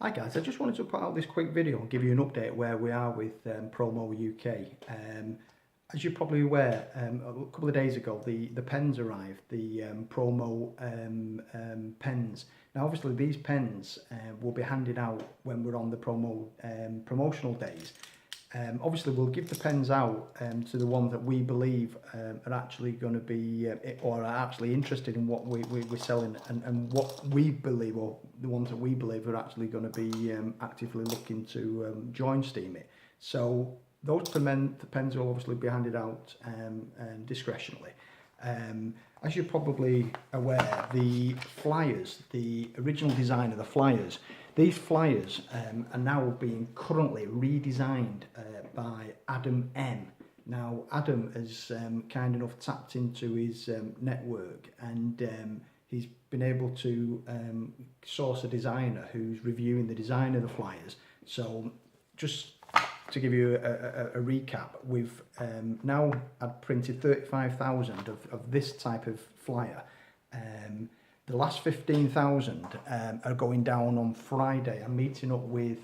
Hi guys, I just wanted to put out this quick video and give you an update where we are with Promo UK. As you're probably aware, a couple of days ago the pens arrived, the Promo pens. Now obviously these pens will be handed out when we're on the promotional days. Obviously we'll give the pens out to the ones that we believe are actually going to be or are actually interested in what we're selling, and what we believe, or the ones that we believe are actually going to be actively looking to join STEEMIT. So those pens will obviously be handed out discretionally. As you're probably aware, the flyers, the original design of the flyers, these flyers are now being currently redesigned by Adam M. Now, Adam has kind enough tapped into his network, and he's been able to source a designer who's reviewing the design of the flyers. So just to give you a recap, we've now had printed 35,000 of this type of flyer. The last 15,000 are going down on Friday. I'm meeting up with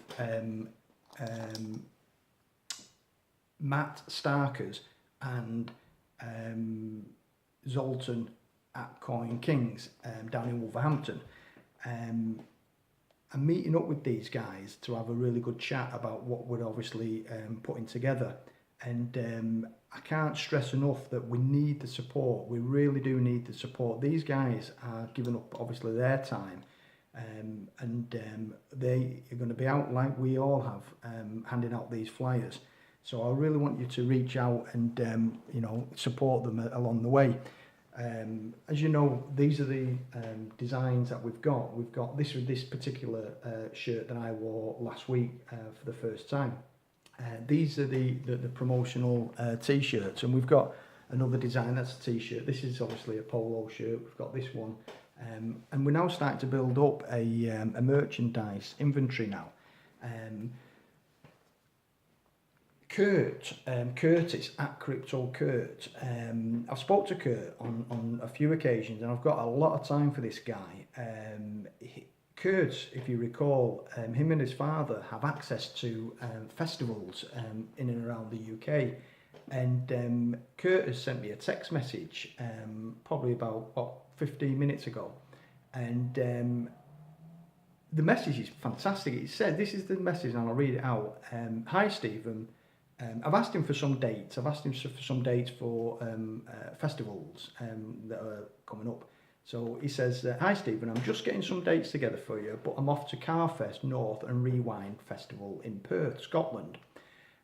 Matt Starkers and Zoltan at Coin Kings down in Wolverhampton. I'm meeting up with these guys to have a really good chat about what we're obviously putting together, and I can't stress enough that we need the support. We really do need the support. These guys are giving up obviously their time, and they are going to be out like we all have, handing out these flyers. So I really want you to reach out and support them along the way. As you know, these are the designs that we've got. We've got this particular shirt that I wore last week for the first time. These are the promotional t-shirts, and we've got another design that's a t-shirt. This is obviously a polo shirt. We've got this one, and we're now starting to build up a merchandise inventory now. Curtis at Crypto Kurt. I've spoke to Kurt on a few occasions, and I've got a lot of time for this guy. Kurt, if you recall, him and his father have access to festivals in and around the UK, and Kurt has sent me a text message probably about 15 minutes ago, and the message is fantastic. It said, this is the message, and I'll read it out. Hi Stephen, I've asked him for some dates. I've asked him for some dates for festivals that are coming up. So he says, hi Stephen, I'm just getting some dates together for you, but I'm off to Carfest North and Rewind Festival in Perth, Scotland.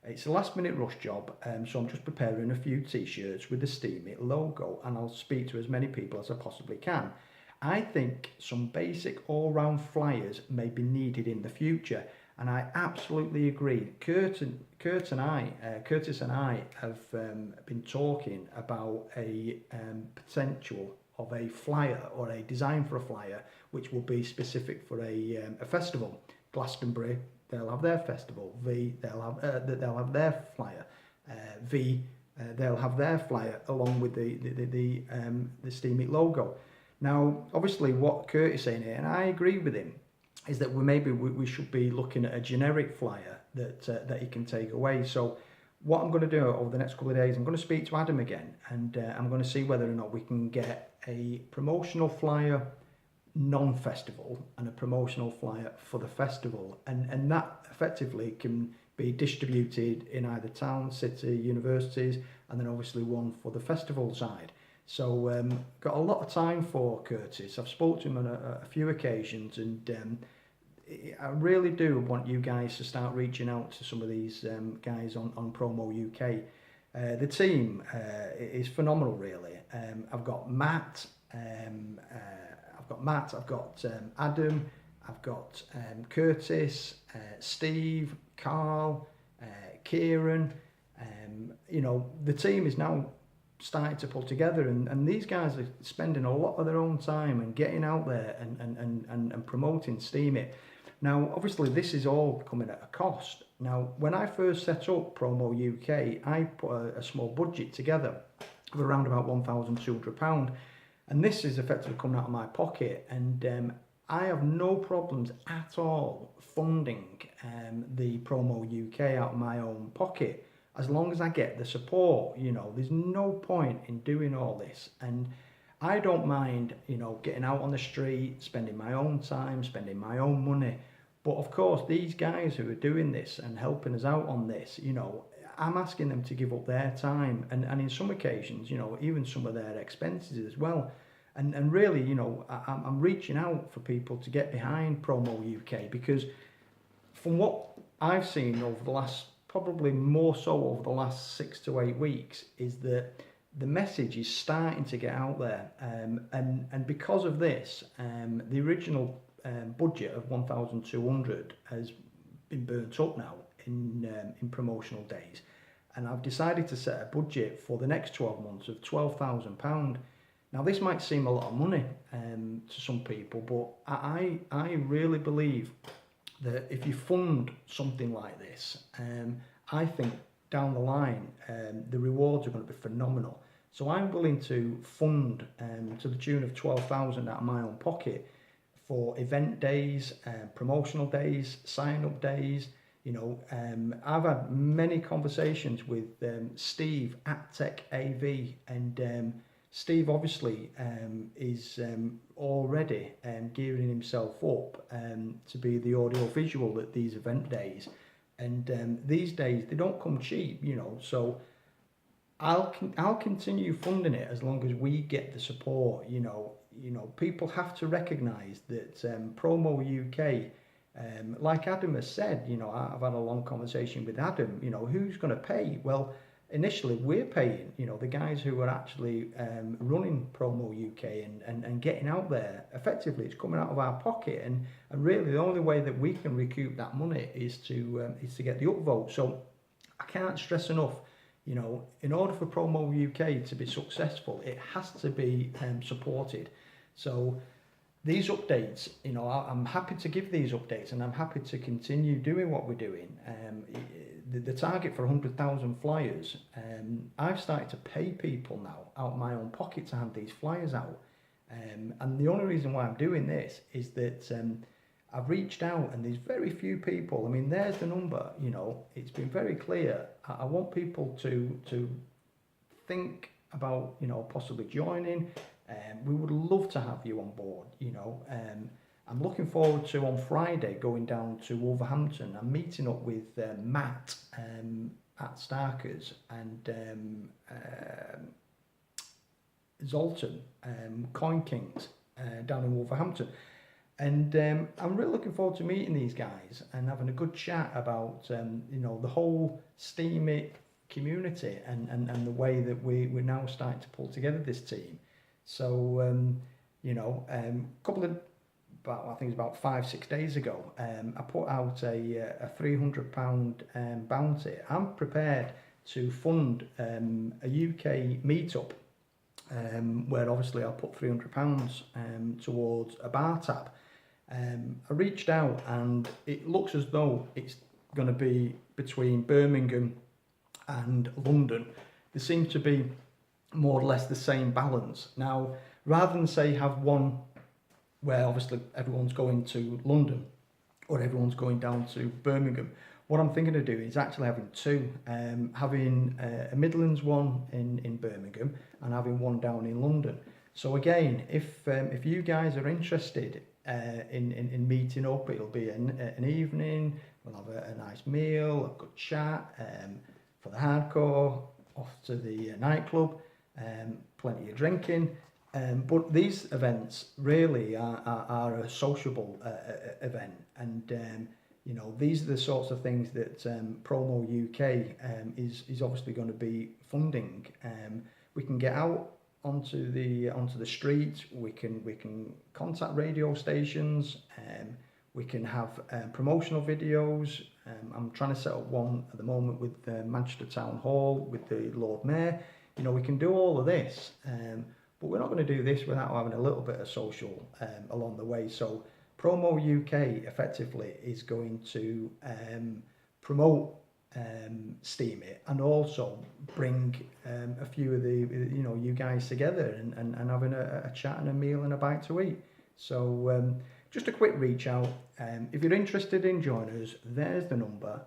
It's a last minute rush job, so I'm just preparing a few t-shirts with the STEEMIT logo, and I'll speak to as many people as I possibly can. I think some basic all-round flyers may be needed in the future, and I absolutely agree. Curtis and I have been talking about a potential of a flyer, or a design for a flyer, which will be specific for a festival. Glastonbury, they'll have their festival. They'll have their flyer. They'll have their flyer along with the STEEMIT logo. Now, obviously, what Kurt is saying here, and I agree with him, is that we should be looking at a generic flyer that he can take away. So what I'm going to do over the next couple of days, I'm going to speak to Adam again, and I'm going to see whether or not we can get a promotional flyer non-festival and a promotional flyer for the festival, and that effectively can be distributed in either town, city, universities, and then obviously one for the festival side. So got a lot of time for Curtis. I've spoken to him on a few occasions, and I really do want you guys to start reaching out to some of these guys on Promo UK. The team is phenomenal, really. I've got Matt, I've got Adam, I've got Curtis, Steve, Carl, Kieran. The team is now starting to pull together, and these guys are spending a lot of their own time and getting out there and promoting STEEMIT. Now, obviously, this is all coming at a cost. Now, when I first set up Promo UK, I put a small budget together of around about £1,200, and this is effectively coming out of my pocket. And I have no problems at all funding the Promo UK out of my own pocket as long as I get the support. There's no point in doing all this. And I don't mind, getting out on the street, spending my own time, spending my own money. But of course, these guys who are doing this and helping us out on this, I'm asking them to give up their time and in some occasions, even some of their expenses as well. And really, I'm reaching out for people to get behind Promo UK because from what I've seen over the last, probably more so over the last 6 to 8 weeks, is that the message is starting to get out there. And because of this, the original budget of 1,200 has been burnt up now in promotional days. And I've decided to set a budget for the next 12 months of £12,000. Now, this might seem a lot of money to some people, but I really believe that if you fund something like this, I think down the line, the rewards are going to be phenomenal. So I'm willing to fund to the tune of 12,000 out of my own pocket for event days, promotional days, sign-up days. I've had many conversations with Steve at Tech AV, and Steve obviously is already gearing himself up to be the audio visual at these event days. And these days they don't come cheap, so I'll continue funding it as long as we get the support. People have to recognise that Promo UK, like Adam has said, I've had a long conversation with Adam, who's going to pay? Well, initially we're paying, the guys who are actually running Promo UK and getting out there. Effectively, it's coming out of our pocket, and really the only way that we can recoup that money is to get the upvote. So I can't stress enough, in order for Promo UK to be successful, it has to be supported. So these updates, I'm happy to give these updates, and I'm happy to continue doing what we're doing. The target for 100,000 flyers, I've started to pay people now out of my own pocket to hand these flyers out. And the only reason why I'm doing this is that I've reached out, and there's very few people. I mean, there's the number, it's been very clear. I want people to think about, possibly joining. We would love to have you on board, I'm looking forward to, on Friday, going down to Wolverhampton. I'm meeting up with Matt at Starkers and Zoltan, Coin Kings, down in Wolverhampton. And I'm really looking forward to meeting these guys and having a good chat about, the whole STEEMIT community and the way that we're now starting to pull together this team. So, couple of, I think it's about 5-6 days ago, I put out a £300 bounty. I'm prepared to fund a UK meetup where obviously I'll put £300 towards a bar tab. I reached out, and it looks as though it's going to be between Birmingham and London. There seems to be more or less the same balance. Now, rather than say have one where obviously everyone's going to London or everyone's going down to Birmingham, what I'm thinking of doing is actually having two, having a Midlands one in Birmingham and having one down in London. So again, if you guys are interested in meeting up, it'll be an evening, we'll have a nice meal, a good chat, for the hardcore, off to the nightclub, plenty of drinking. But these events really are a sociable event, and these are the sorts of things that Promo UK is obviously going to be funding. We can get out onto the streets. We can contact radio stations. We can have promotional videos. I'm trying to set up one at the moment with Manchester Town Hall with the Lord Mayor. We can do all of this. But we're not going to do this without having a little bit of social along the way. So Promo UK effectively is going to promote STEEMIT and also bring a few of the you guys together and having a chat and a meal and a bite to eat. So just a quick reach out. If you're interested in joining us, there's the number.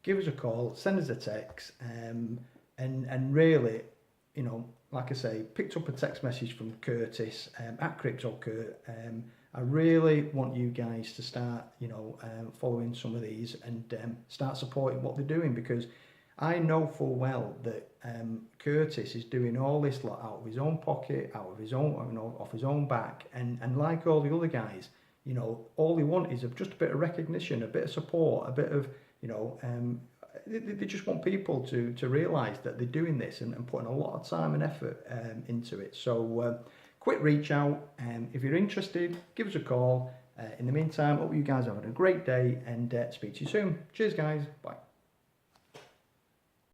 Give us a call, send us a text, and really, you know, like I say, picked up a text message from Curtis at CryptoCurt. I really want you guys to start, you know, following some of these and start supporting what they're doing, because I know full well that Curtis is doing all this lot out of his own pocket, out of his own, you know, off his own back, and like all the other guys, you know, all they want is just a bit of recognition, a bit of support, a bit of, you know, they just want people to realise that they're doing this and putting a lot of time and effort into it. So quick reach out. If you're interested, give us a call. In the meantime, hope you guys are having a great day, and speak to you soon. Cheers, guys. Bye.